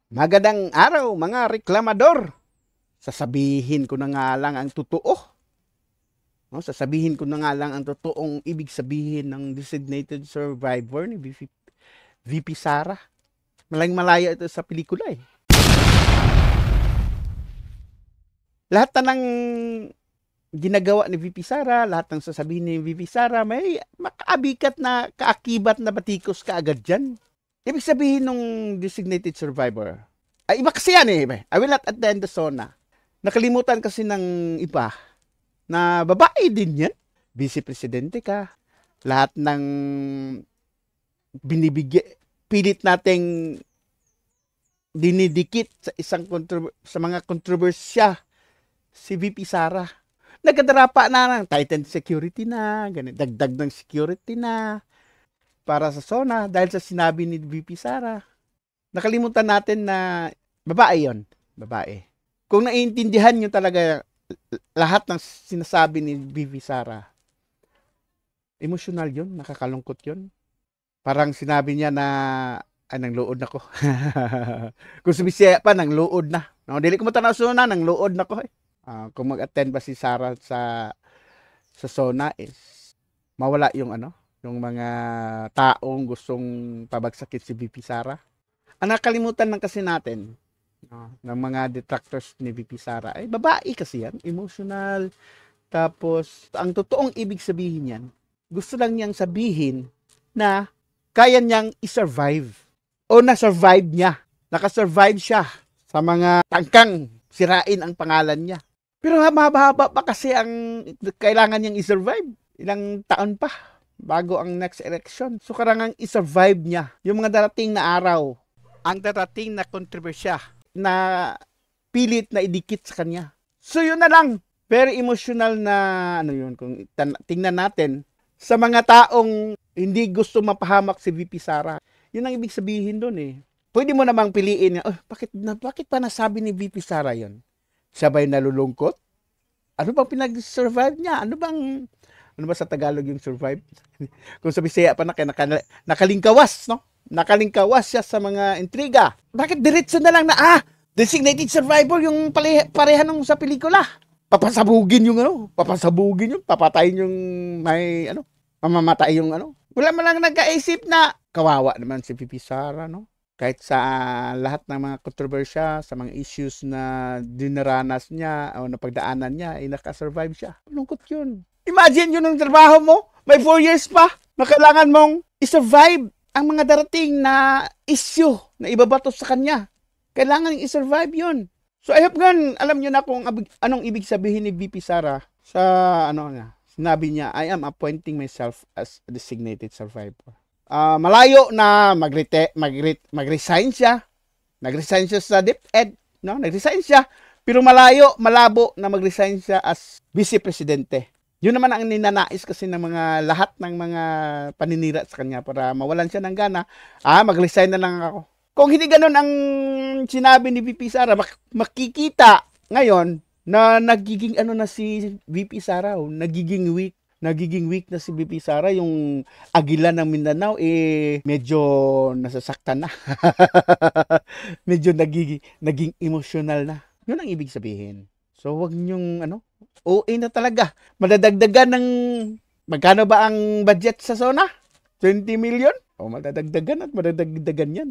Magandang araw mga reklamador. Sasabihin ko na nga lang ang totoo. No, sasabihin ko na nga lang ang totoong ibig sabihin ng designated survivor ni VP Sara. Malang malaya ito sa pelikula eh. Lahat na ng ginagawa ni VP Sara, lahat ng sasabihin ni VP Sara, may makaabikat na kaakibat na batikos kaagad dyan. Ibig sabihin ng designated survivor, ay iba kasi yan eh. I will not attend the SONA. Nakalimutan kasi ng iba na babae din yan. Vice Presidente ka. Lahat ng pilit nating dinidikit sa sa mga kontrobersya si VP Sara. Nagkadarapa na ng Titan security na, ganun, dagdag ng security na para sa SONA dahil sa sinabi ni VP Sara. Nakalimutan natin na babae yon, babae. Kung naiintindihan nyo talaga lahat ng sinasabi ni VP Sara, emosyonal yun, nakakalungkot yun. Parang sinabi niya na, ay, nang luod na ko. Kung subisya pa, nang luod na. No, dili ko matanaw SONA, nang luod na ko. Kung mag-attend ba si Sara sa SONA is mawala yung yung mga taong gustong pabagsakin si VP Sara. Ang nakalimutan lang kasi natin ng mga detractors ni VP Sara ay babae kasi yan, emotional. Tapos ang totoong ibig sabihin yan, gusto lang niyang sabihin na kaya niyang i-survive o na-survive niya. Nakasurvive siya sa mga tangkang sirain ang pangalan niya. Pero mahaba pa kasi ang kailangan niyang i-survive. Ilang taon pa bago ang next election. So karangang i-survive niya yung mga darating na araw, ang darating na kontrobersya na pilit na idikit sa kanya. So yun na lang. Very emotional na yun kung tingnan natin sa mga taong hindi gusto mapahamak si VP Sara. Yun ang ibig sabihin doon eh. Pwede mo namang piliin, bakit pa nasabi ni VP Sara yun? Sabay nalulungkot? Ano bang pinag-survive niya? Ano ba sa Tagalog yung survive? Kung sa Bisaya pa nakalingkawas, no? Nakalingkawas siya sa mga intriga. Bakit diretso na lang na, designated survivor yung pareha nung sa pelikula? Papasabugin yung papatayin yung mamamatay yung Wala man lang nagkaisip na kawawa naman si VP Sara, no? Kahit sa lahat ng mga kontrobersya, sa mga issues na dinaranas niya o napagdaanan niya, ay nakasurvive siya. Lungkot yun. Imagine yun ang trabaho mo. May 4 years pa na kailangan mong i-survive ang mga darating na issue na ibabato sa kanya. Kailangan i-survive yun. So I hope alam nyo na kung anong ibig sabihin ni VP Sara sa sinabi niya, I am appointing myself as a designated survivor. Malayo na mag-resign siya. Nag-resign siya sa DepEd, no? Nag-resign siya, pero malabo na mag-resign siya as Vice Presidente. Yun naman ang ninanais kasi ng mga lahat ng mga paninira sa kanya para mawalan siya ng gana. Mag-resign na lang ako. Kung hindi ganoon ang sinabi ni VP Sara, makikita ngayon na nagiging na si VP Sara, nagiging weak na si VP Sara. Yung Agila ng Mindanao medyo nasasaktan na. Medyo naging emotional na. Yun ang ibig sabihin. So wag niyong OA na talaga. Madadagdagan ng magkano ba ang budget sa SONA? 20 million? Madadagdagan at madadagdagan yan.